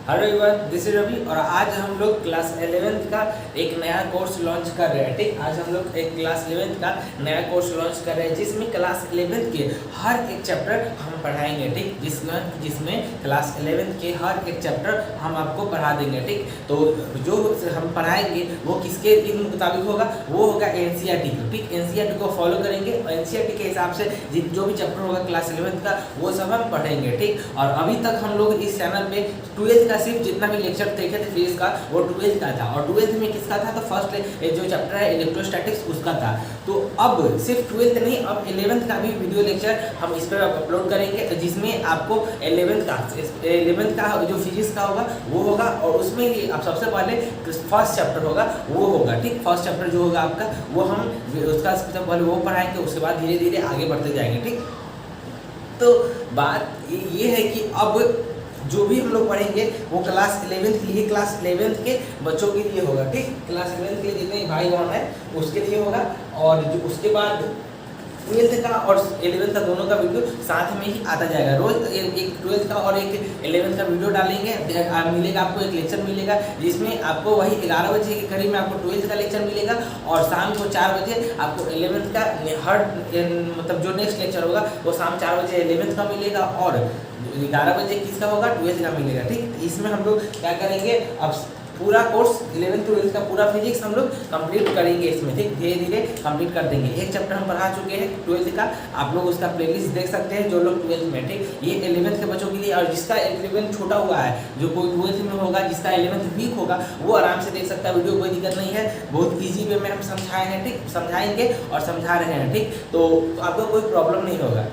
Hello everyone, this is Ravi और आज हम लोग क्लास 11th का एक नया कोर्स लॉन्च कर रहे हैं। ठीक, आज हम लोग एक क्लास 11th का नया कोर्स लॉन्च कर रहे हैं जिसमें क्लास 11th के हर एक चैप्टर हम पढ़ाएंगे। ठीक, जिसमें क्लास 11th के हर एक चैप्टर हम आपको पढ़ा देंगे। ठीक, तो जो हम पढ़ाएंगे वो किसके मुताबिक होगा, वो होगा एनसीईआरटी को। ठीक, एनसीईआरटी को फॉलो करेंगे और एनसीईआरटी के हिसाब से जो भी चैप्टर होगा क्लास 11th का वो सब हम पढ़ेंगे। ठीक, और अभी तक हम लोग इस चैनल पे 12th का सिर्फ जितना भी लेक्चर देखे थे फिजिक्स का वो 12th का था। और 12th में किसका था, तो फर्स्ट जो चैप्टर है इलेक्ट्रोस्टैटिक्स उसका था। तो अब सिर्फ 12th नहीं, अब 11th का भी वीडियो लेक्चर हम इस पर अपलोड करेंगे जिसमें आपको 11th का जो फिजिक्स का होगा वो होगा और उसमें ही आप सबसे पहले फर्स्ट चैप्टर होगा वो होगा। ठीक, फर्स्ट चैप्टर जो होगा आपका वो हम उसका सबसे पहले वो पढ़ाएंगे, उसके बाद धीरे धीरे आगे बढ़ते जाएंगे। ठीक, तो बात ये है कि अब जो भी हम लोग पढ़ेंगे वो क्लास 11th के लिए, क्लास 11th के बच्चों के लिए होगा। ठीक, क्लास 11th के लिए जितने भाई बहन है उसके लिए होगा और जो उसके बाद 12th का और 11th का दोनों का वीडियो साथ में ही आता जाएगा। रोज एक 12th का और एक 11th का वीडियो डालेंगे। मिलेगा आपको एक लेक्चर मिलेगा जिसमें आपको वही 11 बजे के करीब में आपको 12th का लेक्चर मिलेगा और शाम को 4 बजे आपको 11th का हर मतलब जो नेक्स्ट लेक्चर होगा वो शाम 4 बजे 11th का मिलेगा और 11 बजे किसका होगा, 12th का मिलेगा। ठीक, इसमें हम लोग क्या करेंगे, अब पूरा कोर्स 11th to 12th का पूरा फिजिक्स हम लोग कंप्लीट करेंगे इसमें। ठीक, धीरे धीरे कंप्लीट कर देंगे। एक चैप्टर हम पढ़ा चुके हैं 12th का, आप लोग उसका प्लेलिस्ट देख सकते हैं जो लोग 12th में। ठीक, ये 11th के बच्चों के लिए और जिसका 11th छोटा हुआ है, जो कोई 12th में होगा, जिसका 11th वीक होगा वो आराम से देख सकता है वीडियो, कोई दिक्कत नहीं है। बहुत ईजी वे में हम समझाए हैं। ठीक, समझाएंगे और समझा रहे हैं। ठीक, तो आपको कोई प्रॉब्लम नहीं होगा।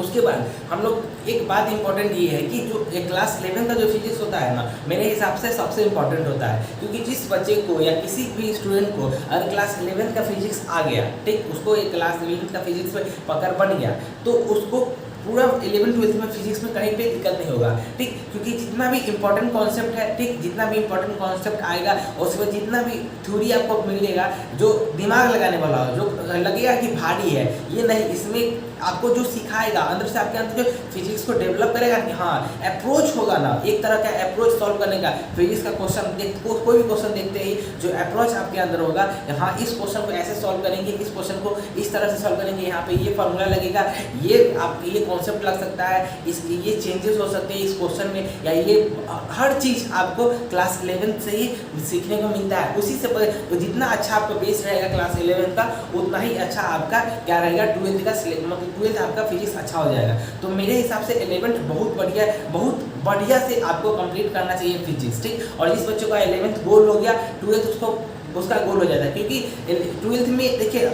उसके बाद हम लोग एक बात इंपॉर्टेंट ये है कि जो एक क्लास 11 का जो फिजिक्स होता है ना, मेरे हिसाब से सबसे इम्पॉर्टेंट होता है, क्योंकि जिस बच्चे को या किसी भी स्टूडेंट को अगर क्लास 11 का फिजिक्स आ गया, ठीक, उसको एक क्लास 11 का फिजिक्स में पकड़ बन गया तो उसको पूरा 11th-12th में फिजिक्स में कहीं पे दिक्कत नहीं होगा। ठीक, क्योंकि जितना भी इंपॉर्टेंट कॉन्सेप्ट है, ठीक, जितना भी इंपॉर्टेंट कॉन्सेप्ट आएगा और उसमें जितना भी थ्योरी आपको मिलेगा जो दिमाग लगाने वाला हो, जो लगेगा कि भारी है, ये नहीं, इसमें आपको जो सिखाएगा अंदर से आपके अंदर जो फिजिक्स को डेवलप करेगा कि हाँ अप्रोच होगा ना, एक तरह का अप्रोच सॉल्व करने का। फिजिक्स का क्वेश्चन कोई भी क्वेश्चन देखते ही जो अप्रोच आपके अंदर होगा, हाँ इस क्वेश्चन को ऐसे सॉल्व करेंगे, इस क्वेश्चन को इस तरह से सॉल्व करेंगे, यहाँ पे ये फार्मूला लगेगा, ये आपके ये कॉन्सेप्ट लग सकता है, इसके ये चेंजेस हो सकते हैं इस क्वेश्चन में, या ये हर चीज़ आपको क्लास 11 से ही सीखने को मिलता है। उसी से तो जितना अच्छा आपका बेस रहेगा क्लास 11 का उतना ही अच्छा आपका क्या रहेगा 12th का, मतलब 12th आपका फिजिक्स अच्छा हो जाएगा। तो मेरे हिसाब से 11th बहुत बढ़िया से आपको कंप्लीट करना चाहिए फिजिक्स। ठीक, और जिस बच्चों का 11th गोल हो गया 12th उसका गोल हो जाता है, क्योंकि 12th में देखिए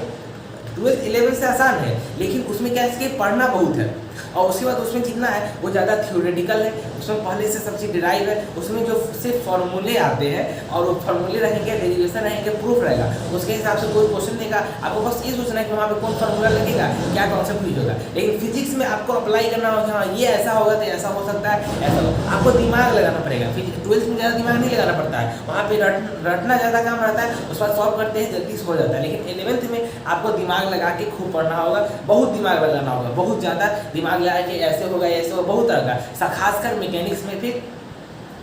12th 11 से आसान है लेकिन उसमें क्या है, पढ़ना बहुत है और उसके बाद उसमें जितना है वो ज़्यादा थ्योरेटिकल है, उसमें पहले से सब चीज़ डिराइव है, उसमें जो सिर्फ फॉर्मूले आते हैं और वो फॉर्मूले रहेंगे, डेरिवेशन रहेंगे, प्रूफ रहेगा, उसके हिसाब से कोई क्वेश्चन देगा, आपको बस ये सोचना है कि वहाँ पे कौन फार्मूला लगेगा, क्या कॉन्सेप्ट यूज होगा। लेकिन फिजिक्स में आपको अप्लाई करना होगा, हाँ ये ऐसा होगा तो ऐसा हो सकता है, ऐसा होगा, आपको दिमाग लगाना पड़ेगा। फिजिक्स 12th में ज़्यादा दिमाग नहीं लगाना पड़ता है, वहाँ पे रटना ज़्यादा काम रहता है, उसके बाद सॉल्व करते हैं जल्दी से हो जाता है। लेकिन 11th में आपको दिमाग लगा के खूब पढ़ना होगा, बहुत दिमाग लगाना होगा, बहुत ज़्यादा दिमाग लगा के ऐसे होगा ऐसे होगा, बहुत तरह का, खासकर मैकेनिक्स में फिर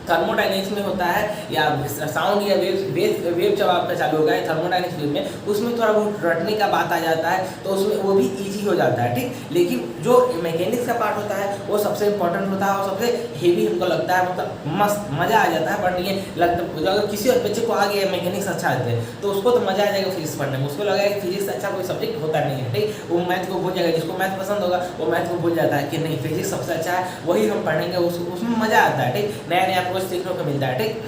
थर्मोडाइनमिक्स में होता है या साउंड या वेव जब आपका चालू होगा थर्मोडाइनमिक्स फील्ड में, उसमें थोड़ा बहुत रटने का बात आ जाता है तो उसमें वो भी इजी हो जाता है। ठीक, लेकिन जो मैकेनिक्स का पार्ट होता है वो सबसे इंपॉर्टेंट होता है और सबसे हेवी हमको लगता है, मतलब मस्त मज़ा आ जाता है पढ़ने लगता। अगर किसी और बच्चे को आ गया मैकेनिक्स अच्छा आते हैं तो उसको तो मज़ा आ जाएगा फिजिक्स पढ़ने में, उसको लगेगा कि फिजिक्स अच्छा कोई सब्जेक्ट होता नहीं है। ठीक, वो मैथ को भूल जाएगा, जिसको मैथ पसंद होगा वो मैथ को भूल जाता है कि नहीं फिजिक्स सबसे अच्छा है, वही हम पढ़ेंगे, उसमें मज़ा आता है। ठीक, नया नया कुछ सीखने को मिलता है। ठीक,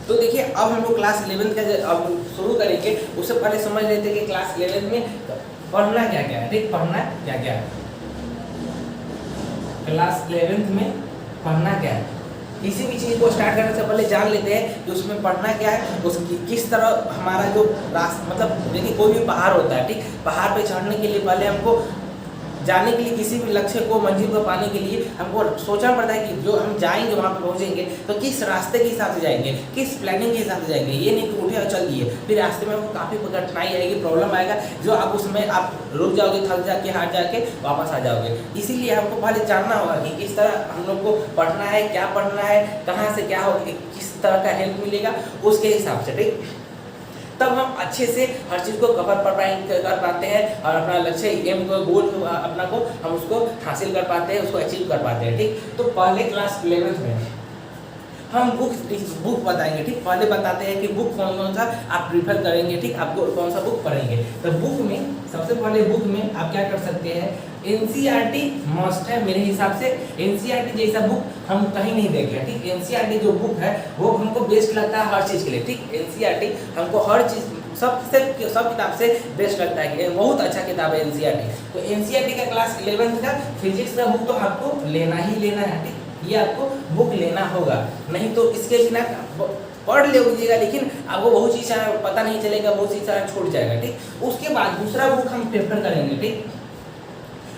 तो देखिए अब हम लोग क्लास 11 का अब शुरू करेंगे, उससे पहले समझ लेते हैं कि क्लास 11 में पढ़ना क्या क्या है। ठीक, पढ़ना क्या क्या है क्लास 11 में, पढ़ना क्या है, किसी भी चीज़ को स्टार्ट करने से पहले जान लेते हैं कि उसमें पढ़ना क्या है, उसकी किस तरह हमारा जो रास्ता, मतलब देखिए कोई भी पहाड़ होता है, ठीक, पहाड़ पे चढ़ने के लिए पहले हमको जाने के लिए, किसी भी लक्ष्य को, मंजिल को पाने के लिए हमको सोचना पड़ता है कि जो हम जाएंगे वहाँ पर पहुँचेंगे तो किस रास्ते के हिसाब से जाएंगे, किस प्लानिंग के हिसाब से जाएंगे। ये नहीं कि उठे और चल दिए, फिर रास्ते में आपको काफ़ी कठिनाई आएगी, प्रॉब्लम आएगा, जो आप उसमें आप रुक जाओगे, थक जाके, हार जाके वापस आ जाओगे। इसीलिए हमको पहले जानना होगा कि किस तरह हम लोग को पढ़ना है, क्या पढ़ना है, कहाँ से क्या हो, किस तरह का हेल्प मिलेगा, उसके हिसाब से, ठीक। तब हम अच्छे से हर चीज़ को कवर कर पाते हैं और अपना लक्ष्य, एम को, गोल अपना को हम उसको हासिल कर पाते हैं, उसको अचीव कर पाते हैं, ठीक। तो पहले क्लास 11th में हम बुक बताएंगे, ठीक। पहले बताते हैं कि बुक कौन कौन सा आप प्रीफर करेंगे, ठीक। आपको कौन सा बुक पढ़ेंगे। तो बुक में सबसे पहले बुक में आप क्या कर सकते हैं, एनसीईआरटी मस्ट है मेरे हिसाब से। एनसीईआरटी जैसा बुक हम कहीं नहीं देखे, ठीक। एनसीईआरटी जो बुक है वो हमको बेस्ट लगता है हर चीज़ के लिए, ठीक। एनसीईआरटी हमको हर चीज़ सब किताब से बेस्ट लगता है कि बहुत अच्छा किताब है एनसीईआरटी। तो एनसीईआरटी का क्लास 11th का फिजिक्स का बुक तो आपको लेना ही लेना है, ठीक। ये आपको बुक लेना होगा, नहीं तो इसके बिना पढ़ लीजिएगा लेकिन आपको बहुत चीज़ पता नहीं चलेगा, बहुत चीज़ छूट जाएगा, ठीक। उसके बाद दूसरा बुक हम प्रेफर करेंगे, ठीक।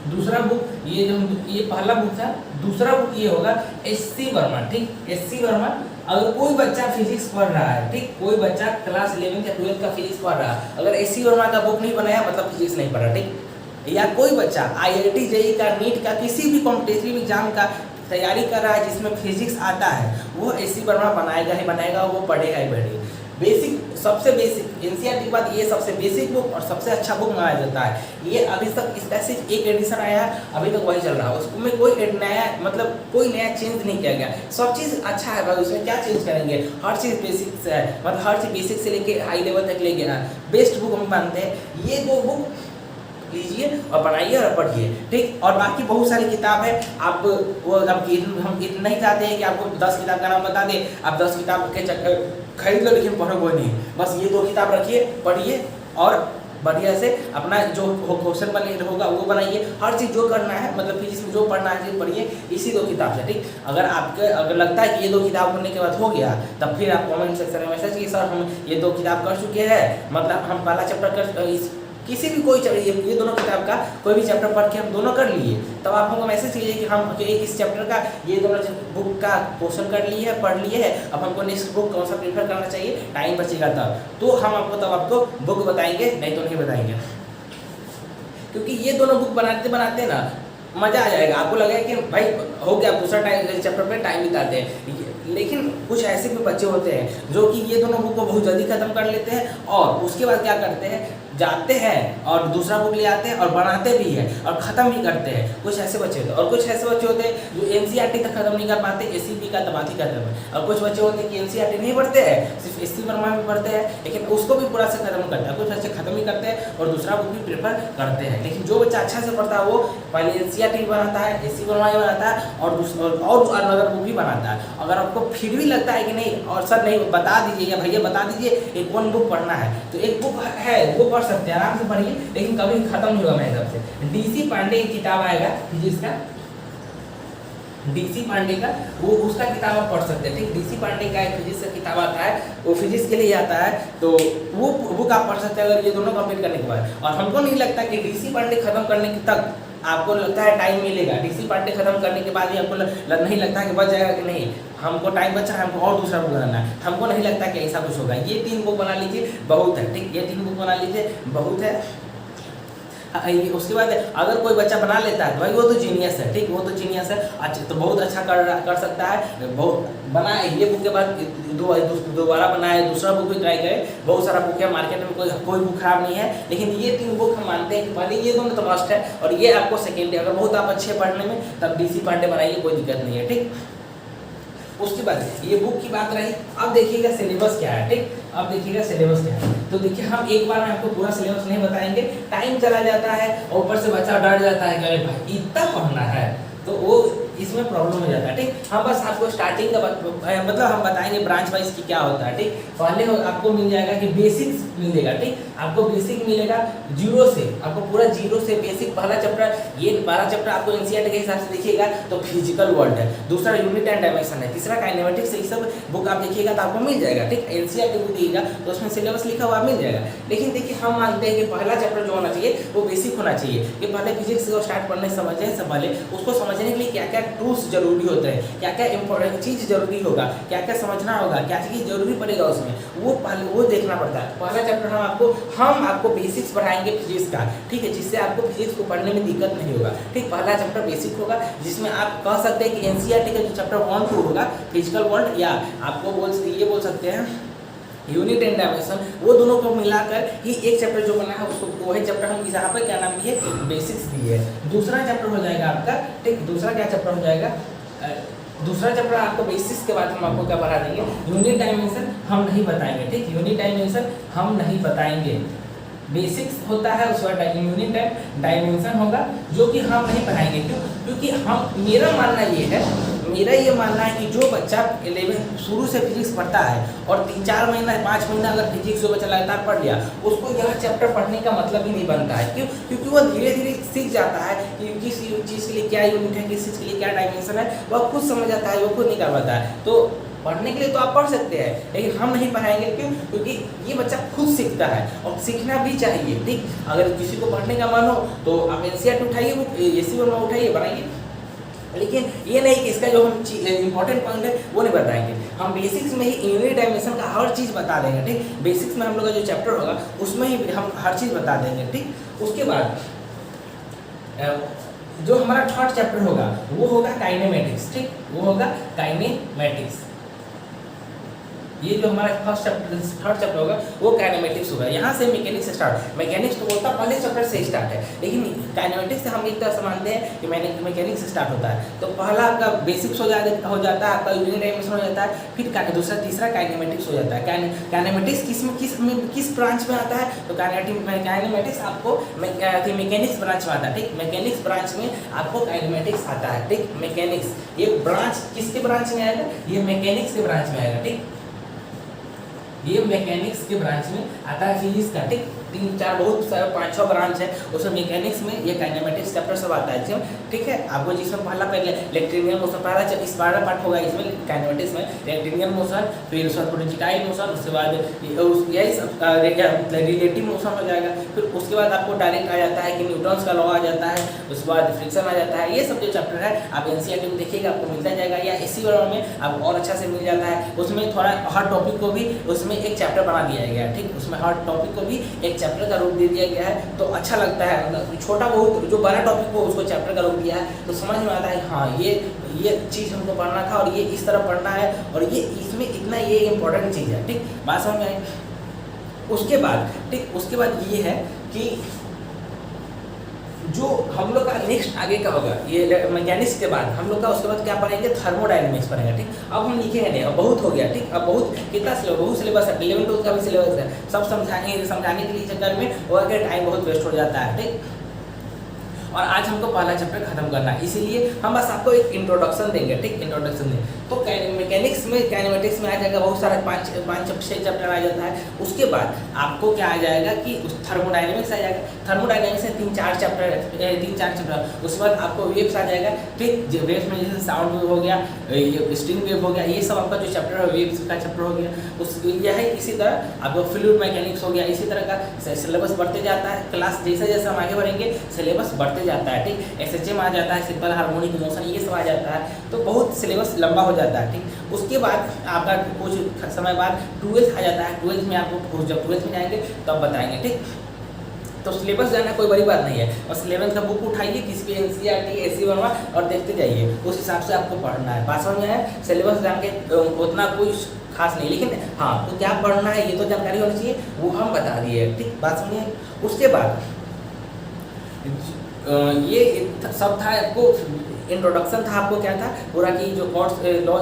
दूसरा बुक ये पहला बुक था, दूसरा बुक ये होगा एससी वर्मा, ठीक। एससी वर्मा, अगर कोई बच्चा फिजिक्स पढ़ रहा है, ठीक, कोई बच्चा क्लास 11th या 12th का फिजिक्स पढ़ रहा है, अगर एससी वर्मा का बुक नहीं बनाया मतलब फिजिक्स नहीं पढ़ा, ठीक। या कोई बच्चा आईआईटी, जेईई का, नीट का, किसी भी कॉम्पिटिटिव एग्जाम का तैयारी कर रहा है जिसमें फिजिक्स आता है, वो एससी वर्मा बनाएगा ही बनाएगा, वो पढ़ेगा ही पढ़ेगा। बेसिक, सबसे बेसिक एनसीईआरटी के बाद ये सबसे बेसिक बुक और सबसे अच्छा बुक माना जाता है। ये अभी तक इसका सिर्फ एक एडिशन आया है, अभी तक वही चल रहा है, उसमें कोई नया मतलब कोई नया चेंज नहीं किया गया, सब चीज़ अच्छा है भाई, उसमें क्या चेंज करेंगे, हर चीज़ बेसिक से है, मतलब हर चीज़ बेसिक से लेके हाई लेवल तक ले गया है, बेस्ट बुक हम मानते हैं। ये दो बुक लीजिए और बनाइए और पढ़िए, ठीक। और बाकी बहुत सारी किताब है, आप वो अब हम इतना नहीं चाहते हैं कि आपको 10 किताब का नाम बता दें, आप 10 किताब के खरीद लो लेकिन पढ़ो कोई नहीं, बस ये 2 किताब रखिए, पढ़िए और बढ़िया से अपना जो क्वेश्चन बने होगा वो बनाइए, हर चीज़ जो करना है, मतलब फिजिक्स में जो पढ़ना है पढ़िए इसी 2 किताब से, ठीक। अगर लगता है कि ये 2 किताब पढ़ने के बाद हो गया, तब फिर आप कमेंट सेक्शन में मैसेज कीजिए, सर हम ये 2 किताब कर चुके हैं, मतलब हम पहला चैप्टर किसी भी कोई ये दोनों किताब का कोई भी चैप्टर पढ़ के हम दोनों कर लिए, तब आप हमको मैसेज कीजिए कि हम इस चैप्टर का ये दोनों बुक का क्वेश्चन कर लिए है, पढ़ लिए है, अब हमको नेक्स्ट बुक कौन सा प्रेफर करना चाहिए, टाइम बचेगा तब, तो हम आपको बुक बताएंगे, नहीं तो नहीं बताएंगे। क्योंकि ये दोनों बुक बनाते बनाते ना मज़ा आ जाएगा, आपको लगेगा कि भाई हो गया, दूसरा चैप्टर पे टाइम बिताते हैं। लेकिन कुछ ऐसे भी बच्चे होते हैं जो कि ये दोनों बुक को बहुत जल्दी खत्म कर लेते हैं और उसके बाद क्या करते हैं, जाते हैं और दूसरा बुक ले आते हैं और बनाते भी हैं और ख़त्म भी करते हैं। कुछ ऐसे बच्चे होते हैं और कुछ ऐसे बच्चे होते हैं जो एनसीईआरटी तक खत्म नहीं कर पाते, एससीपी का तबाती करते हैं। और कुछ बच्चे होते हैं कि एनसीईआरटी नहीं पढ़ते हैं, सिर्फ एससी वर्मा में पढ़ते हैं, लेकिन उसको भी पूरा से खत्म करते हैं। कुछ बच्चे खत्म ही करते हैं और दूसरा बुक भी प्रेफर करते हैं। लेकिन जो बच्चा अच्छा से पढ़ता है वो पहले एनसीईआरटी बनाता है, एससी वर्मा भी बनाता है और अनदर बुक भी बनाता है। अगर आपको फिर भी लगता है कि नहीं और सर नहीं बता दीजिए या भैया बता दीजिए एक कौन बुक पढ़ना है, तो एक बुक है वो पढ़ सकते हैं, आराम से पढ़िए, लेकिन कभी खत्म नहीं होगा मेरे हिसाब से। डीसी पांडे की किताब आएगा फिजिक्स का, डीसी पांडे का, वो उसका किताब आप पढ़ सकते हैं, ठीक। डीसी पांडे का एक फिजिक्स का किताब आता है, वो फिजिक्स के लिए आता है, तो वो बुक आप पढ़ सकते हैं अगर ये दोनों कंप्लीट करने के बाद। और हमको नहीं लगता कि डीसी पांडे खत्म करने के तक आपको लगता है टाइम मिलेगा, डीसी पार्ट खत्म करने के बाद ही आपको नहीं लगता कि बच जाएगा कि नहीं, हमको टाइम बचा है, हमको और दूसरा बुक बनाना है, हमको नहीं लगता कि ऐसा कुछ होगा। ये 3 बुक बना लीजिए बहुत है, ठीक। ये 3 बुक बना लीजिए बहुत है। उसके बाद अगर कोई बच्चा बना लेता है तो भाई वो तो जीनियस है, ठीक, वो तो जीनियस है, अच्छा तो बहुत अच्छा कर सकता है। बहुत बनाए ये बुक के बाद दोबारा बनाए, दूसरा बुक भी ट्राई करे, बहुत सारा बुक है मार्केट में, कोई बुक खराब नहीं है। लेकिन ये 3 बुक हम मानते हैं कि पहले ये दोनों तो मस्ट है और ये आपको सेकेंड है। अगर बहुत आप अच्छे पढ़ने में तब डीसी पांडे बनाइए, कोई दिक्कत नहीं है, ठीक। उसके बाद ये बुक की बात रही, अब देखिएगा सिलेबस क्या है, ठीक। अब देखिएगा सिलेबस क्या है, तो देखिए हम एक बार में आपको पूरा सिलेबस नहीं बताएंगे, टाइम चला जाता है और ऊपर से बच्चा डर जाता है कि अरे भाई इतना पढ़ना है, तो वो इसमें प्रॉब्लम हो जाता है। ठीक, हम बस आपको स्टार्टिंग का मतलब हम बताएंगे ब्रांच वाइज की क्या होता है। ठीक, पहले आपको मिल जाएगा कि बेसिक्स मिलेगा। ठीक, आपको बेसिक मिलेगा जीरो से, आपको पूरा जीरो से बेसिक पहला चैप्टर, ये 12 चैप्टर आपको एनसीईआरटी के हिसाब से देखिएगा तो फिजिकल वर्ल्ड है, दूसरा यूनिट एंड डायमेंशन है, तीसरा काइनेमेटिक्स, ये सब बुक आप देखिएगा तो आपको मिल जाएगा। ठीक, एनसीईआरटी बुक देखिएगा तो उसमें सिलेबस लिखा हुआ मिल जाएगा। लेकिन देखिए हम मानते हैं कि पहला चैप्टर जो होना चाहिए वो बेसिक होना चाहिए, कि पहले फिजिक्स को स्टार्ट करने समझने से पहले उसको समझने के लिए क्या क्या टूल्स जरूरी होते हैं, क्या क्या इंपॉर्टेंट चीज़ जरूरी होगा, क्या क्या समझना होगा, क्या चीज़ जरूरी पड़ेगा उसमें, वो पहले वो देखना पड़ता है। पहला चैप्टर हम आपको बेसिक्स पढ़ाएंगे फिजिक्स का। ठीक है, जिससे आपको फिजिक्स को पढ़ने में दिक्कत नहीं होगा। ठीक, पहला चैप्टर बेसिक होगा, जिसमें आप कह सकते हैं कि एनसीईआरटी का जो चैप्टर 1 2 होगा फिजिकल वर्ल्ड, या आपको ये बोल सकते हैं यूनिट एंड डायमेंशन, वो दोनों को मिलाकर ही एक चैप्टर जो बना है उसको वही चैप्टर हम यहाँ पर क्या नाम दिए, बेसिक्स दिए। दूसरा चैप्टर हो जाएगा आपका, ठीक, दूसरा क्या चैप्टर हो जाएगा, दूसरा चैप्टर आपको बेसिक्स के बाद हम आपको क्या पढ़ा देंगे, यूनिट डायमेंशन हम नहीं बताएंगे। ठीक, यूनिट डायमेंशन हम नहीं बताएंगे, बेसिक्स होता है, उसके बाद यूनिट एंड डायमेंशन होगा जो कि हम नहीं पढ़ाएंगे। क्यों? क्योंकि मेरा मानना ये मानना है कि जो बच्चा 11 शुरू से फिजिक्स पढ़ता है और 3-4 महीना 5 महीना अगर फिजिक्स जो बच्चा लगातार पढ़ लिया, उसको यह चैप्टर पढ़ने का मतलब ही नहीं बनता है। क्यों? क्योंकि वह धीरे धीरे सीख जाता है कि किस चीज़ के लिए क्या यूनिट है, किस चीज़ के लिए क्या डायमेंशन है, वह खुद समझ जाता है, वह खुद निकाल पाता है। तो पढ़ने के लिए तो आप पढ़ सकते हैं, लेकिन हम नहीं पढ़ाएंगे। क्यों? क्योंकि ये बच्चा खुद सीखता है और सीखना भी चाहिए। ठीक, अगर किसी को पढ़ने का मन हो तो आप एनसीईआरटी उठाइए, वो एसी वर्मा उठाइए, बनाइए, लेकिन ये नहीं कि इसका जो हम इंपॉर्टेंट पॉइंट है वो नहीं बताएंगे। हम बेसिक्स में ही यूनिट डायमेंशन का हर चीज़ बता देंगे। ठीक, बेसिक्स में हम लोग का जो चैप्टर होगा उसमें ही हम हर चीज़ बता देंगे। ठीक, उसके बाद जो हमारा थर्ड चैप्टर होगा वो होगा काइनेमेटिक्स। ठीक, वो होगा काइनेमेटिक्स। ये जो हमारा फर्स्ट चैप्टर थर्ड चैप्टर होगा वो काइनेमेटिक्स होगा। यहाँ से मैकेनिक्स स्टार्ट, मैकेनिक्स तो बोलता पहले चैप्टर से स्टार्ट है, लेकिन काइनेमेटिक्स से हम एक तरह से मानते हैं कि मैकेनिक्स स्टार्ट होता है। तो पहला आपका बेसिक्स हो जाता है, आपका यूनिट डायमेंशन हो जाता है, फिर दूसरा तीसरा काइनेमेटिक्स हो जाता है। काइनेमेटिक्स किस ब्रांच में आता है? तो काइनेमेटिक्स आपको मैकेनिक्स ब्रांच में आता है। ठीक, मैकेनिक्स ब्रांच में आपको काइनेमेटिक्स आता है। ठीक, मैकेनिक्स ये ब्रांच किसके ब्रांच में आएगा? ये मैकेनिक्स के ब्रांच में आएगा। ठीक, ये मैकेनिक्स के ब्रांच में आता है फिजिक्स का। ठीक, 3-4 बहुत सारे 5-6 ब्रांच है, उसमें मैकेनिक्स में ये काइनेमेटिक्स चैप्टर सब आता है। इसमें ठीक है, आपको जिसमें पहले इलेक्ट्रिकल मोशन पहला इस 12 पार्ट होगा, इसमें काइनेमेटिक्स में इलेक्ट्रिकल मोशन, फिर उसके बाद प्रोजेक्टाइल मोशन, उसके बाद यही सब रिलेटिव मोशन हो जाएगा। फिर उसके बाद आपको डायरेक्ट आ जाता है कि न्यूटन्स का लॉ आ जाता है, उसके बाद फ्रिक्शन आ जाता है। ये सब जो चैप्टर है आप एनसीईआरटी में देखिएगा, आपको मिलता जाएगा, या इसी वाला में आपको और अच्छा से मिल जाता है। उसमें थोड़ा हर टॉपिक को भी उसमें एक चैप्टर बना दिया गया है। ठीक, उसमें हर टॉपिक को भी एक चैप्टर का रूप दे दिया गया है, तो अच्छा लगता है। मतलब छोटा बहुत जो बड़ा टॉपिक को उसको चैप्टर का रूप दिया है, तो समझ में आता है हाँ ये चीज़ हमको पढ़ना था और ये इस तरह पढ़ना है, और ये इसमें इतना ये इम्पोर्टेंट चीज़ है। ठीक, बात समझ में आई? उसके बाद ये है कि जो हम लोग का नेक्स्ट आगे का होगा, ये मैकेनिक्स के बाद हम लोग का उसके बाद क्या पढ़ेंगे, थर्मोडायनेमिक्स पढ़ेंगे। ठीक, अब हम लिखेंगे नहीं, अब बहुत हो गया। ठीक, अब कितना बहुत सिलेबस है, 11-12 का भी सिलेबस है, सब समझाने के लिए चक्कर में वो टाइम बहुत वेस्ट हो जाता है। ठीक, और आज हमको पहला चैप्टर खत्म करना है, इसीलिए हम बस आपको एक इंट्रोडक्शन देंगे। ठीक, इंट्रोडक्शन दें तो मैकेनिक्स में काइनेमेटिक्स में आ जाएगा, बहुत सारा 5-6 चैप्टर आ जाता है। उसके बाद आपको क्या आ जाएगा कि थर्मोडायनेमिक्स आ जाएगा। थर्मोडायनेमिक्स में 3-4 चैप्टर, उसके बाद आपको वेव्स आ जाएगा। ठीक, वेव्स में जैसे साउंड वेव हो गया, स्ट्रिंग वेव हो गया, ये सब आपका जो चैप्टर है वेव्स का चैप्टर हो गया। यह है इसी तरह आपको फ्लूइड मैकेनिक्स हो गया। इसी तरह का सिलेबस बढ़ते जाता है, क्लास जैसे जैसे हम आगे बढ़ेंगे सिलेबस बढ़ते जाता है। ठीक, एसएचएम आ जाता है, सिंपल हार्मोनिक मोशन, ये सब आ जाता है, तो बहुत सिलेबस लंबा हो जाता है। ठीक, उसके बाद आपका कुछ समय बाद 12th आ जाता है। 12th में आपको जब 12th में जाएंगे तब बताएंगे। ठीक, तो सिलेबस जाना कोई बड़ी बात नहीं है, और 11th का बुक उठाइए किसी भी एनसीईआरटी एसी वर्मा और देखते जाइए, उस हिसाब से आपको पढ़ना है। बात समझ में है? सिलेबस जान के उतना कोई खास नहीं, लेकिन हाँ तो क्या पढ़ना है ये तो जानकारी होनी चाहिए, वो हम बता दिए। ठीक, बात समझिए। उसके बाद ये सब था आपको इंट्रोडक्शन था आपको क्या था पूरा की जो कोर्स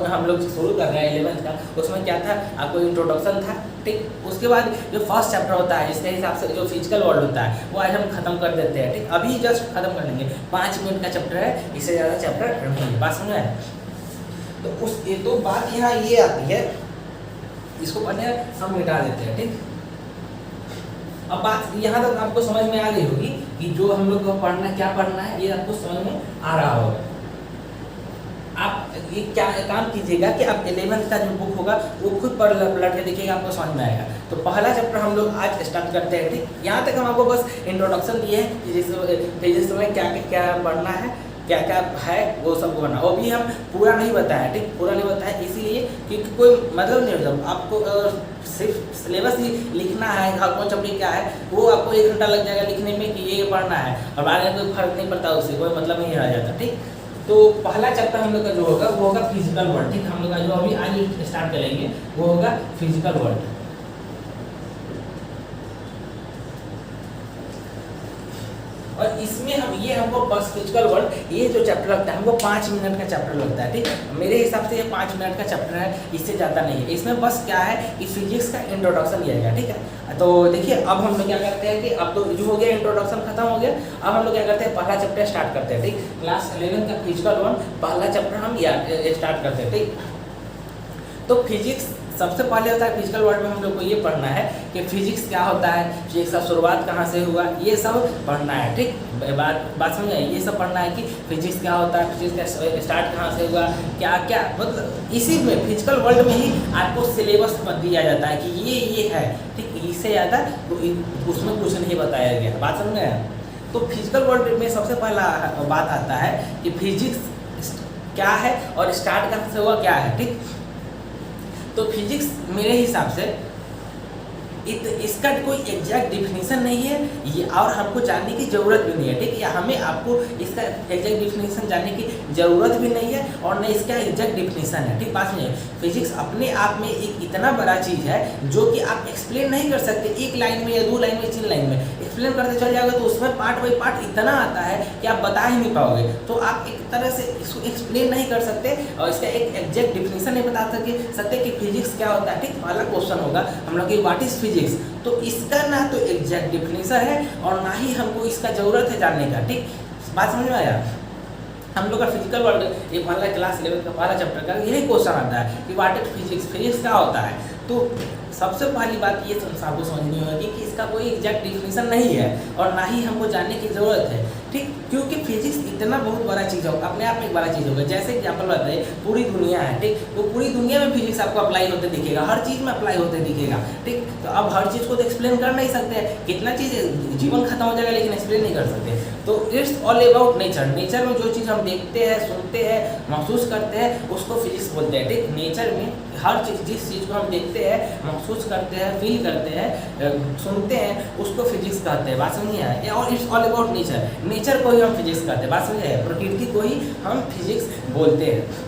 हम लोग शुरू कर रहे हैं 11th का, उसमें क्या था आपको इंट्रोडक्शन था, ठीक। उसके बाद जो फर्स्ट चैप्टर होता है इसके हिसाब से जो फिजिकल वर्ल्ड होता है वो आज हम खत्म कर देते हैं, ठीक। अभी जस्ट खत्म कर लेंगे, 5 मिनट का चैप्टर है, इससे ज़्यादा चैप्टर नहीं है, बात समझ में आया। तो बात यहाँ ये आती है, इसको पहले हम मिटा देते हैं, ठीक। अब बात यहाँ तक आपको समझ में आ गई होगी कि जो हम लोग को पढ़ना क्या पढ़ना है, ये आपको समझ में आ रहा होगा। आप ये क्या काम कीजिएगा कि आप 11th का जो बुक होगा वो खुद पलट के देखिएगा, आपको समझ में आएगा। तो पहला चैप्टर हम लोग आज स्टार्ट करते हैं, ठीक। यहाँ तक हम आपको बस इंट्रोडक्शन दिए हैं कि फिजिक्स में क्या क्या पढ़ना है, क्या क्या है वो सब करना, वो भी हम पूरा नहीं बताया, ठीक। पूरा नहीं बताया इसीलिए क्योंकि कोई मतलब नहीं होता, आपको सिर्फ सिलेबस ही लिखना है, कौन चैप्टर क्या है वो आपको 1 घंटा लग जाएगा लिखने में कि ये पढ़ना है, और बाद में कोई फर्क नहीं पड़ता, उससे कोई मतलब नहीं रह जाता, ठीक। तो पहला चैप्टर हम लोग का जो होगा वो होगा फिजिकल वर्ल्ड, ठीक। हम लोग का जो अभी आज स्टार्ट करेंगे वो होगा फिजिकल वर्ल्ड। और इसमें हमको बस फिजिकल वर्ल्ड ये जो चैप्टर लगता है हमको 5 मिनट का चैप्टर लगता है, ठीक। मेरे हिसाब से ये 5 मिनट का चैप्टर है, इससे ज़्यादा नहीं है। इसमें बस क्या है कि फिजिक्स का इंट्रोडक्शन दिया गया, ठीक है। तो देखिए अब हम लोग क्या करते हैं कि अब तो जो हो गया इंट्रोडक्शन खत्म हो गया, अब हम लोग क्या करते हैं पहला चैप्टर स्टार्ट करते हैं, ठीक। क्लास 11 का फिजिकल वर्ल्ड पहला चैप्टर हम स्टार्ट करते हैं, ठीक। तो फिजिक्स सबसे पहले होता है फिजिकल वर्ल्ड में हम लोग को ये पढ़ना है कि फिजिक्स क्या होता है, फिजिक्स का शुरुआत कहाँ से हुआ, ये सब पढ़ना है, ठीक। बात समझ आई, ये सब पढ़ना है कि फिजिक्स क्या होता है, फिजिक्स का स्टार्ट कहाँ से हुआ, क्या क्या मतलब इसी में फिजिकल वर्ल्ड में ही आपको सिलेबस दिया जाता है कि ये है, ठीक। इससे ज़्यादा तो उसमें कुछ नहीं बताया गया, बात समझ आया। तो फिजिकल वर्ल्ड में सबसे पहला बात आता है कि फिजिक्स क्या है और स्टार्ट कहाँ से हुआ क्या है, ठीक। तो फिजिक्स मेरे हिसाब से इसका कोई एग्जैक्ट डिफिनीशन नहीं है ये, और हमको जानने की ज़रूरत भी नहीं है, ठीक। या हमें आपको इसका एग्जैक्ट डिफिनीशन जानने की ज़रूरत भी नहीं है और न इसका एग्जैक्ट डिफिनीशन है, ठीक। बात में फिजिक्स अपने आप में एक इतना बड़ा चीज़ है जो कि आप एक्सप्लेन नहीं कर सकते 1 लाइन में या 2 लाइन में 3 लाइन में एक्सप्लेन करते चल जाओगे तो उसमें पार्ट बाई पार्ट इतना आता है कि आप बता ही नहीं पाओगे। तो आप एक तरह से इसको एक्सप्लेन नहीं कर सकते और इसका एक एग्जैक्ट डिफिनीशन नहीं बता सकते कि फिजिक्स क्या होता है, ठीक। पहला क्वेश्चन होगा हम लोग की व्हाट इज फिजिक्स, तो इसका ना तो एग्जैक्ट डिफिनीशन है और ना ही हमको इसका ज़रूरत है जानने का, ठीक। बात समझ में आया। हम लोग का फिजिकल वर्ल्ड ये पहला क्लास 11 का पहला चैप्टर का यही क्वेश्चन आता है कि व्हाट इज फिजिक्स, फिजिक्स क्या होता है। तो सबसे पहली बात ये आपको समझनी होगी कि इसका कोई एग्जैक्ट डिफिनीशन नहीं है और ना ही हमको जानने की ज़रूरत है, ठीक। क्योंकि फिजिक्स इतना बहुत बड़ा चीज़ होगा, अपने आप में एक बड़ा चीज़ होगा। जैसे एग्जाम्पल बताइए पूरी दुनिया है, ठीक। तो पूरी दुनिया में फिजिक्स आपको अप्लाई होते दिखेगा, हर चीज़ में अप्लाई होते दिखेगा, ठीक। तो अब हर चीज़ को तो एक्सप्लेन कर नहीं सकते, कितना चीज़ जीवन खत्म हो जाएगा लेकिन एक्सप्लेन नहीं कर सकते। तो it's all about nature, nature में जो चीज़ हम देखते हैं, सुनते हैं, महसूस करते हैं उसको फिजिक्स बोलते हैं, ठीक। नेचर में हर चीज़ जिस चीज़ को हम देखते हैं, महसूस करते हैं, फील करते हैं, सुनते हैं उसको फिजिक्स कहते हैं, बात समझिए। और it's all about nature, nature को ही हम फिजिक्स कहते हैं, बात समझिए। प्रकृति को ही हम फिजिक्स बोलते हैं।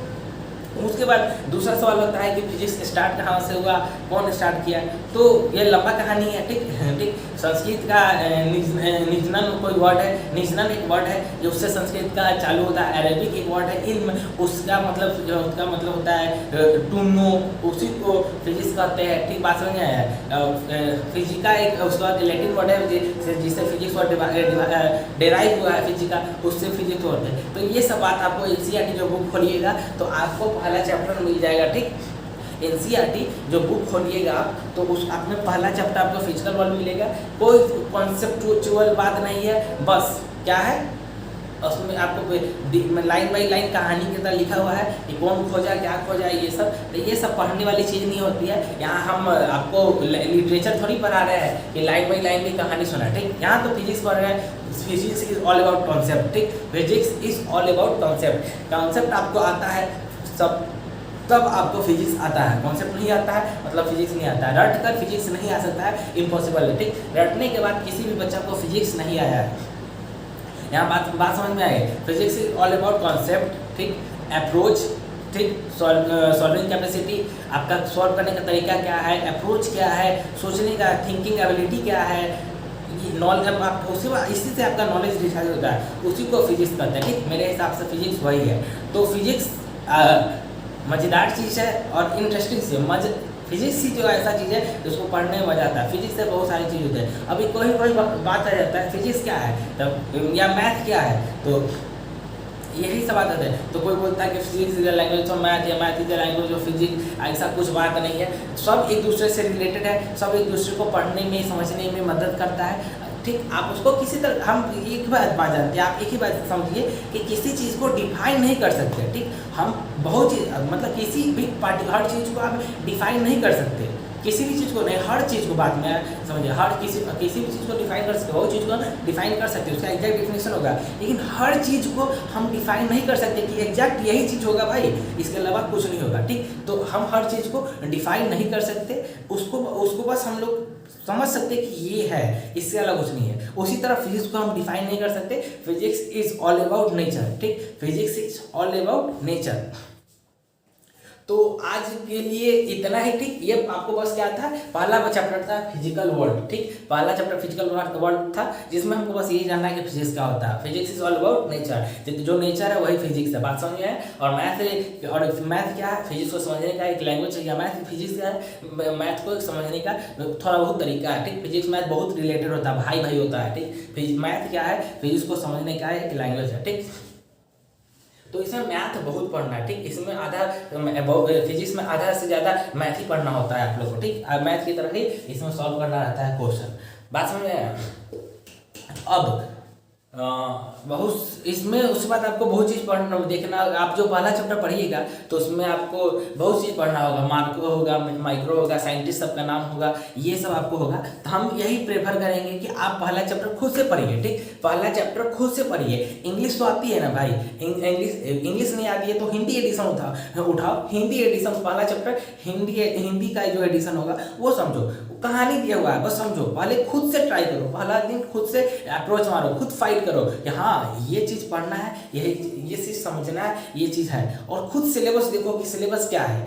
उसके बाद दूसरा सवाल होता है कि फिजिक्स स्टार्ट कहाँ से हुआ, कौन स्टार्ट किया। तो ये लंबा कहानी है, ठीक। संस्कृत का निजनन कोई वर्ड है, निजनन एक वर्ड है जो उससे संस्कृत का चालू होता है। अरेबिक एक वर्ड है इल्म, उसका मतलब होता है टू नो, उसी को फिजिक्स कहते हैं, ठीक। बात समझ में आया। फिजिका एक उसके बाद लैटिन वर्ड है जिससे फिजिक्स वर्ड डेराइव हुआ है, फिजिका उससे फिजिक्स वर्ड है। तो ये सब बात आपको एनसीईआरटी जो बुक खोलिएगा तो आपको पहला चैप्टर मिल जाएगा, ठीक। एनसीईआरटी जो बुक खोलिएगा आप तो उस आपने पहला चैप्टर आपको फिजिकल वर्ल्ड मिलेगा। कोई कॉन्सेप्चुअल बात नहीं है, बस क्या है उसमें आपको लाइन बाई लाइन कहानी की तरह लिखा हुआ है कि कौन खोजा क्या खोजा ये सब। तो ये सब पढ़ने वाली चीज़ नहीं होती है। यहाँ हम आपको लिटरेचर थोड़ी पढ़ा रहे हैं कि लाइन बाई लाइन की कहानी सुना, ठीक। यहाँ तो फिजिक्स पढ़ रहे हैं, physics is all about concept, ठीक। Physics is all about concept. Concept आपको आता है सब तब आपको फिजिक्स आता है, कॉन्सेप्ट नहीं आता है मतलब फिजिक्स नहीं आता है। रट कर फिजिक्स नहीं आ सकता है, इम्पॉसिबल है, ठीक। रटने के बाद किसी भी बच्चा को फिजिक्स नहीं आया है। यहाँ बात समझ में आई। Physics is all about concept, ठीक। अप्रोच, ठीक। सॉल्विंग कैपेसिटी, आपका सॉल्व करने का तरीका क्या है, अप्रोच क्या है, सोचने का थिंकिंग एबिलिटी क्या है, नॉलेज आप उसी इसी से आपका नॉलेज डिसाइड होता है, उसी को फिजिक्स कहते हैं। ठीक, मेरे हिसाब से फिजिक्स वही है। तो फिजिक्स मज़ेदार चीज़ है और इंटरेस्टिंग चीज़ फिजिक्स ही जो ऐसा चीज़ है जिसको पढ़ने में मज़ा आता है। फिजिक्स से बहुत सारी चीज़ होती है। अभी कोई कोई बात आ जाता है फिजिक्स क्या है तब, या मैथ क्या है, तो यही सब आता है। तो कोई बोलता है कि physics is the language of math या math is the language of physics, ऐसा कुछ बात नहीं है। सब एक दूसरे से रिलेटेड है, सब एक दूसरे को पढ़ने में समझने में मदद करता है। ठीक, आप उसको किसी तरह, हम एक बात जानते हैं, आप एक ही बात समझिए कि किसी चीज़ को डिफाइन नहीं कर सकते। ठीक, हम बहुत चीज़ मतलब किसी भी हर चीज़ को आप डिफाइन नहीं कर सकते, किसी भी चीज़ को नहीं, हर चीज़ को बात में समझिए, हर किसी भी चीज़ को डिफाइन कर सकते, बहुत चीज़ को डिफाइन कर सकते, उसका एग्जैक्ट डिफिनेशन होगा। लेकिन हर चीज़ को हम डिफाइन नहीं कर सकते कि एग्जैक्ट यही चीज़ होगा भाई, इसके अलावा कुछ नहीं होगा। ठीक, तो हम हर चीज़ को डिफाइन नहीं कर सकते, उसको बस हम लोग समझ सकते कि ये है, इससे अलग कुछ नहीं है। उसी तरह फिजिक्स को हम डिफाइन नहीं कर सकते। Physics is all about nature. ठीक, physics is all about nature. तो आज के लिए इतना ही। ठीक, ये आपको बस क्या था, पहला चैप्टर था फिजिकल वर्ल्ड। ठीक, पहला चैप्टर फिजिकल वर्ल्ड था, जिसमें हमको बस यही जानना है कि फिजिक्स क्या होता है। Physics is all about nature, जो नेचर है वही फिजिक्स है, बात समझ में है। और मैथ क्या है, फिजिक्स को समझने का एक लैंग्वेज है, या मैथ फिजिक्स क्या है, मैथ को समझने का थोड़ा बहुत तरीका है। ठीक, फिजिक्स मैथ बहुत रिलेटेड होता है, भाई भाई होता है। ठीक, मैथ क्या है, फिजिक्स को समझने का एक लैंग्वेज है। ठीक, तो इसमें मैथ बहुत पढ़ना है। ठीक, इसमें आधा फिजिक्स में आधा से ज़्यादा मैथ ही पढ़ना होता है आप लोग को। ठीक, मैथ की तरह ही इसमें सॉल्व करना रहता है क्वेश्चन, बात समझ में आया। अब बहुत इसमें उसके बाद आपको बहुत चीज़ पढ़ना देखना। आप जो पहला चैप्टर पढ़िएगा तो उसमें आपको बहुत चीज़ पढ़ना होगा, मार्को होगा, माइक्रो होगा, साइंटिस्ट सबका नाम होगा, ये सब आपको होगा। तो हम यही प्रेफर करेंगे कि आप पहला चैप्टर खुद से पढ़िए। ठीक, पहला चैप्टर खुद से पढ़िए। इंग्लिश तो आती है ना भाई, इंग्लिश नहीं आती है तो हिंदी एडिशन उठाओ, हिंदी एडिशन पहला चैप्टर हिंदी का जो एडिशन होगा वो समझो, कहानी दिया हुआ है बस समझो। पहले खुद से ट्राई करो, पहला दिन खुद से अप्रोच मारो, खुद फाइट करो कि हाँ ये चीज़ पढ़ना है, ये चीज़ समझना है, ये चीज़ है। और खुद सिलेबस देखो कि सिलेबस क्या है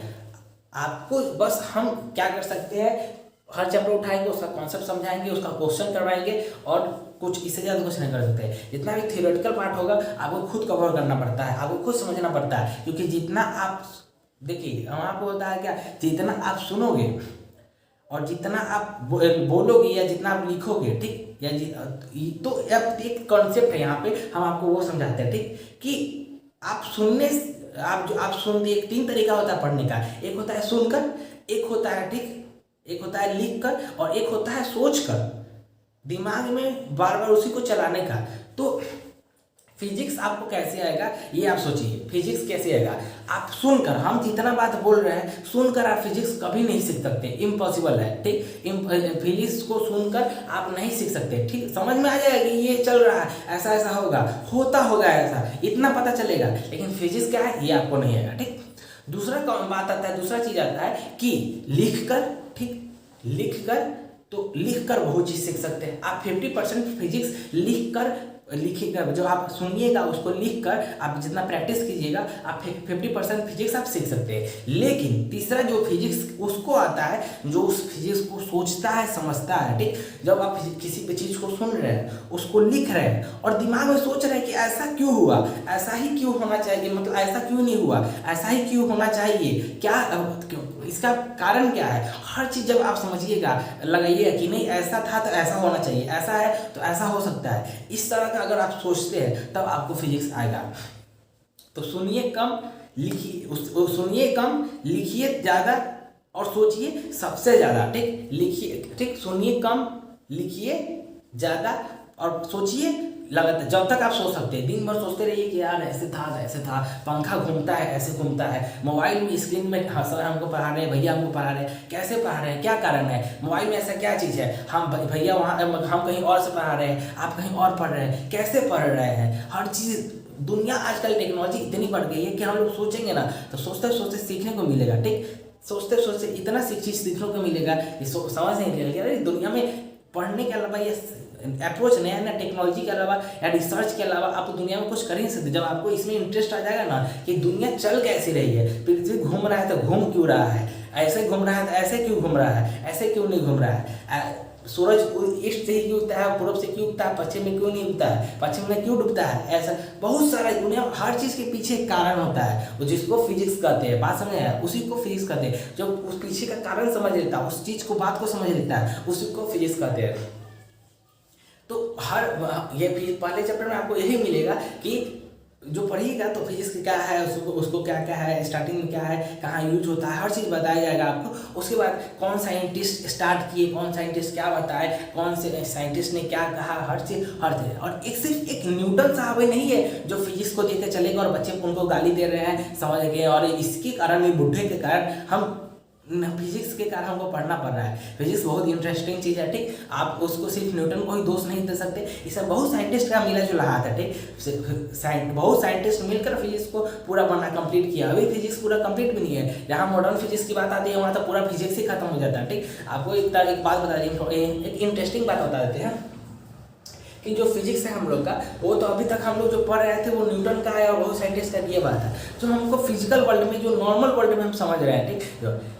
आपको। बस हम क्या कर सकते हैं, हर चैप्टर उठाएंगे, उसका कॉन्सेप्ट समझाएंगे, उसका क्वेश्चन करवाएंगे, और कुछ इससे ज़्यादा कुछ नहीं कर सकते। जितना भी थियोरेटिकल पार्ट होगा आपको खुद कवर करना पड़ता है, आपको खुद समझना पड़ता है। क्योंकि जितना आप देखिए, हम आपको होता है क्या, जितना आप सुनोगे और जितना आप बोलोगे या जितना आप लिखोगे, ठीक, या तो अब एक कॉन्सेप्ट है यहाँ पे, हम आपको वो समझाते हैं। ठीक, कि आप सुन एक 3 तरीका होता है पढ़ने का। एक होता है सुनकर, एक होता है एक होता है लिख कर, और एक होता है सोच कर, दिमाग में बार बार उसी को चलाने का। तो फिजिक्स आपको कैसे आएगा ये आप सोचिए, फिजिक्स कैसे आएगा। आप सुनकर, हम जितना बात बोल रहे हैं सुनकर आप फिजिक्स कभी नहीं सीख सकते, इम्पॉसिबल है। ठीक, फिजिक्स को सुनकर आप नहीं सीख सकते। ठीक, समझ में आ जाएगा कि ये चल रहा है, ऐसा ऐसा होगा, होता होगा ऐसा, इतना पता चलेगा। लेकिन फिजिक्स क्या है ये आपको नहीं आएगा। ठीक, दूसरा बात आता है, दूसरा चीज आता है कि लिख कर। ठीक, लिख कर, तो लिख कर बहुत चीज़ सीख सकते हैं आप। 50% फिजिक्स लिखिएगा, जो आप सुनिएगा उसको लिख कर आप जितना प्रैक्टिस कीजिएगा, आप 50% फिजिक्स आप सीख सकते हैं। लेकिन तीसरा जो फिजिक्स उसको आता है जो उस फिजिक्स को सोचता है, समझता है। ठीक, जब आप किसी भी चीज़ को सुन रहे हैं, उसको लिख रहे हैं और दिमाग में सोच रहे हैं कि ऐसा क्यों हुआ, ऐसा ही क्यों होना चाहिए, मतलब ऐसा क्यों नहीं हुआ, ऐसा ही क्यों होना चाहिए, क्या इसका कारण क्या है, हर चीज़ जब आप समझिएगा, लगाइएगा कि नहीं ऐसा था तो ऐसा होना चाहिए, ऐसा है तो ऐसा हो सकता है, इस तरह का अगर आप सोचते हैं तब आपको फिजिक्स आएगा। तो सुनिए कम, लिखिए, सुनिए कम, लिखिए ज़्यादा और सोचिए सबसे ज़्यादा। ठीक, लिखिए, ठीक, सुनिए कम, लिखिए ज़्यादा और सोचिए लगातार, जब तक आप सोच सकते हैं। दिन भर सोचते रहिए कि यार ऐसे था, पंखा घूमता है, ऐसे घूमता है, मोबाइल में स्क्रीन में सर हमको पढ़ा रहे हैं, भैया हमको पढ़ा रहे हैं, कैसे पढ़ा रहे हैं, क्या कारण है, मोबाइल में ऐसा क्या चीज़ है, हम भैया वहाँ हम कहीं और से पढ़ा रहे हैं, आप कहीं और पढ़ रहे हैं, कैसे पढ़ रहे हैं। हर चीज़ दुनिया आजकल टेक्नोलॉजी इतनी बढ़ गई है कि हम लोग सोचेंगे ना तो सोचते सोचते सीखने को मिलेगा। ठीक, सोचते सोचते इतना चीज़ सीखने को मिलेगा कि समझ नहीं लगेगा। अरे दुनिया में पढ़ने के अलावा ये अप्रोच नया नया टेक्नोलॉजी के अलावा या रिसर्च के अलावा आप दुनिया में कुछ कर ही नहीं सकते। जब आपको इसमें इंटरेस्ट आ जाएगा ना कि दुनिया चल कैसी रही है, पृथ्वी घूम रहा है तो घूम क्यों रहा है, ऐसे घूम रहा है तो ऐसे क्यों घूम रहा है, ऐसे क्यों नहीं घूम रहा है, सूरज ईस्ट से ही क्यों उगता है, पूर्व से क्यों उगता है, पश्चिम में क्यों नहीं उगता है, पश्चिम में क्यों डूबता है, ऐसा बहुत सारा दुनिया हर चीज़ के पीछे एक कारण होता है, वो जिसको फिजिक्स कहते हैं। बात समझ आया, उसी को फिजिक्स कहते हैं। जो उस पीछे का कारण समझ लेता है, उस चीज़ को बात को समझ लेता है, उसी को फिजिक्स कहते हैं। तो हर ये पहले चैप्टर में आपको यही मिलेगा कि जो पढ़िएगा तो फिजिक्स क्या है, उसको क्या क्या है, स्टार्टिंग में क्या है, कहाँ यूज होता है, हर चीज़ बताया जाएगा आपको। उसके बाद कौन साइंटिस्ट स्टार्ट किए, कौन साइंटिस्ट क्या बताए, कौन से साइंटिस्ट ने क्या कहा, हर चीज़। और एक सिर्फ एक न्यूटन साहब ही नहीं है जो फिजिक्स को देकर चलेगा और बच्चे उनको गाली दे रहे हैं, समझ गए, और इसके कारण, बुढ़े के कारण हम फिजिक्स के कारण हमको पढ़ना पड़ रहा है। फिजिक्स बहुत इंटरेस्टिंग चीज़ है, ठीक। आप उसको सिर्फ न्यूटन को ही दोष नहीं दे सकते, इसमें बहुत साइंटिस्ट का मिला जुला हाथ है, ठीक। बहुत साइंटिस्ट मिलकर फिजिक्स को पूरा बनना कंप्लीट किया। अभी फिजिक्स पूरा कंप्लीट भी नहीं है। जहाँ मॉडर्न फिजिक्स की बात आती है वहाँ तो पूरा फिजिक्स ही खत्म हो जाता है, ठीक। आपको एक बात बता दें, एक इंटरेस्टिंग बात बता देते हैं कि जो फिजिक्स है हम लोग का, वो तो अभी तक हम लोग जो पढ़ रहे थे वो न्यूटन का है और बहुत साइंटिस्ट का ये बात है जो हमको फिजिकल वर्ल्ड में, जो नॉर्मल वर्ल्ड में हम समझ रहे हैं, ठीक।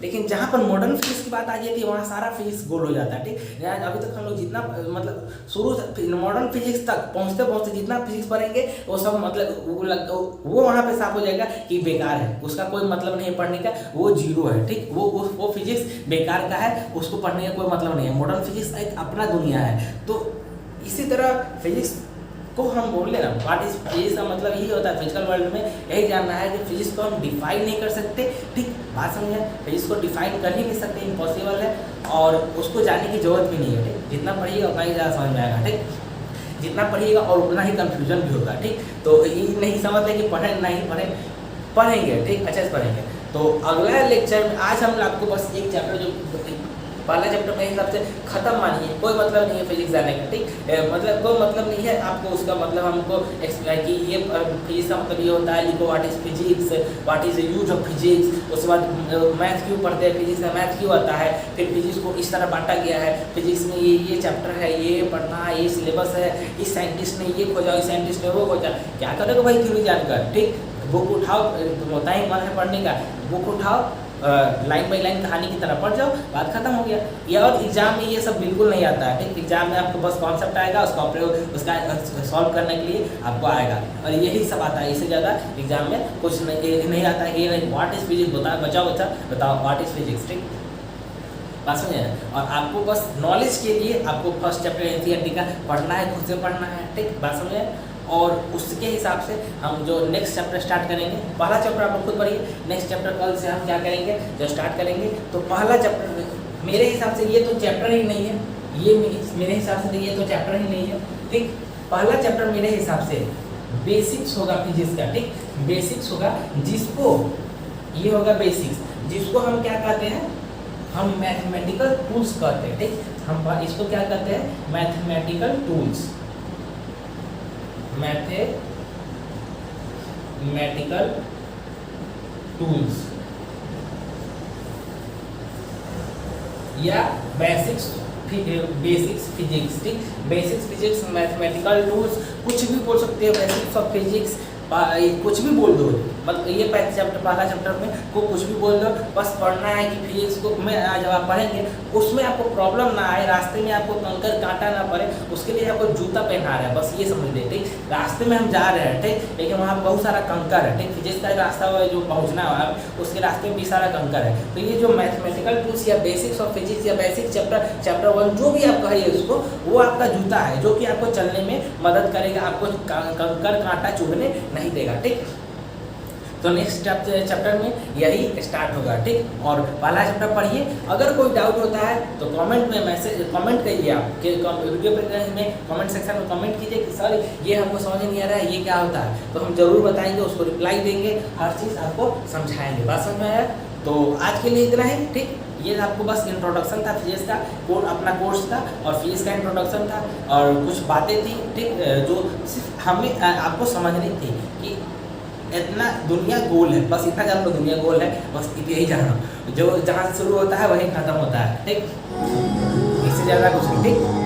लेकिन जहाँ पर मॉडर्न फिजिक्स की बात आ जाती है वहाँ सारा फिजिक्स गोल हो जाता है, ठीक। अभी तक हम लोग जितना मतलब शुरू से मॉडर्न फिजिक्स तक पहुँचते पहुँचते जितना फिजिक्स पढ़ेंगे वो सब मतलब वो वहाँ पे साफ हो जाएगा कि बेकार है, उसका कोई मतलब नहीं है पढ़ने का, वो जीरो है, ठीक। वो फिजिक्स बेकार का है, उसको पढ़ने का कोई मतलब नहीं है। मॉडर्न फिजिक्स एक अपना दुनिया है। तो इसी तरह फिजिक्स को हम बोल लेना, व्हाट इज फिजिक्स का मतलब यही होता है फिजिकल वर्ल्ड में, यही जानना है कि फिजिक्स को हम डिफाइन नहीं कर सकते, ठीक। बात समझे, फिजिक्स को डिफाइन कर ही नहीं सकते, इम्पॉसिबल है, और उसको जानने की जरूरत भी नहीं है, ठीक। जितना पढ़िएगा उतना ही ज़्यादा समझ में आएगा, ठीक। जितना पढ़िएगा और उतना ही कंफ्यूजन भी होगा, ठीक। तो ये नहीं समझते कि पढ़ें नहीं पढ़ेंगे, ठीक, अच्छे से पढ़ेंगे। तो अगला लेक्चर में आज हम आपको बस एक चैप्टर, जो पहला चैप्टर मेरे हिसाब से खत्म मानिए, कोई मतलब नहीं है फिजिक्स जाने का, ठीक। मतलब कोई मतलब नहीं है आपको उसका, मतलब हमको कि ये फिजिक्स का मतलब ये होता है, लिखो what is physics, what is the use of physics. उसके बाद मैथ क्यों पढ़ते हैं, फिजिक्स का मैथ क्यों आता है, फिर फिजिक्स को इस तरह बांटा गया है, फिजिक्स में ये चैप्टर है, ये पढ़ना है, ये सिलेबस है, इस साइंटिस्ट ने ये खोजा, इस साइंटिस्ट ने वो खोजा। क्या करोगे भाई थ्योरी जानकर, ठीक। बुक उठाओ, होता ही मन है पढ़ने का, बुक उठाओ, लाइन बाई लाइन कहानी की तरह पढ़ जाओ, बात खत्म हो गया। ये और एग्जाम में ये सब बिल्कुल नहीं आता है, ठीक। एग्जाम में आपको बस कॉन्सेप्ट आएगा, उसका प्रयोग उसका सॉल्व करने के लिए आपको आएगा, और यही सब आता है। इससे ज़्यादा एग्जाम में कुछ नहीं आता है। ये व्हाट इज फिजिक्स बताओ बच्चा, बताओ व्हाट इज फिजिक्स, ठीक। बात समझे। और आपको बस नॉलेज के लिए आपको फर्स्ट चैप्टर एनसीईआरटी का पढ़ना है, खुद से पढ़ना है, ठीक। बात समझे। और उसके हिसाब से हम जो नेक्स्ट चैप्टर स्टार्ट करेंगे, पहला चैप्टर आप लोग खुद पढ़िए, नेक्स्ट चैप्टर कल से हम क्या करेंगे, जो स्टार्ट करेंगे तो पहला चैप्टर मेरे हिसाब से ये तो चैप्टर ही नहीं है, ये मेरे हिसाब से ये तो चैप्टर ही नहीं है, ठीक। पहला चैप्टर मेरे हिसाब से बेसिक्स होगा फिजिक्स का, ठीक। बेसिक्स होगा, जिसको ये होगा बेसिक्स, जिसको हम क्या कहते हैं, हम मैथमेटिकल टूल्स कहते हैं, ठीक। हम इसको क्या कहते हैं, मैथमेटिकल टूल्स, मैथमेटिकल टूल्स या बेसिक्स फिजिक्स, ठीक। बेसिक्स फिजिक्स, मैथमेटिकल टूल्स, कुछ भी बोल सकते हो, बेसिक्स ऑफ फिजिक्स, कुछ भी बोल दो, मतलब ये पहला चैप्टर में को कुछ भी बोल दो, बस पढ़ना है कि फिजिक्स को में जब आप पढ़ेंगे उसमें आपको प्रॉब्लम ना आए, रास्ते में आपको कंकर कांटा ना पड़े, उसके लिए आपको जूता पहना रहे हैं, बस ये समझ लें, ठीक। रास्ते में हम जा रहे हैं, ठीक, लेकिन वहाँ बहुत सारा कंकर है, ठीक। फिजिक्स का रास्ता है जो पहुँचना है उसके रास्ते में भी सारा कंकर है। तो ये जो मैथमेटिकल टूल्स या बेसिक्स ऑफ फिजिक्स या बेसिक चैप्टर 1 जो भी आप कहिए उसको, वो आपका जूता है जो कि आपको चलने में मदद करेगा, आपको कंकर कांटा चुभने नहीं देगा, ठीक। तो नेक्स्ट चैप्टर में यही स्टार्ट होगा, ठीक। और पहला चैप्टर पढ़िए, अगर कोई डाउट होता है तो कमेंट में कमेंट करिए, आप कि वीडियो में कमेंट सेक्शन में कमेंट कीजिए कि सर ये हमको समझ नहीं आ रहा है, ये क्या होता है, तो हम जरूर बताएंगे, उसको रिप्लाई देंगे, हर चीज़ आपको समझाएंगे। बात समझ में आया। तो आज के लिए इतना ही, ठीक। ये आपको बस इंट्रोडक्शन था फिजिक्स का, अपना कोर्स था, और फिजिक्स का इंट्रोडक्शन था, और कुछ बातें थी, ठीक, जो सिर्फ हमें आपको समझनी थी कि इतना दुनिया गोल है, बस इतना जान लो दुनिया गोल है, बस यही जानो, जो जहाँ से शुरू होता है वहीं खत्म होता है, ठीक। इससे ज़्यादा कुछ नहीं, ठीक।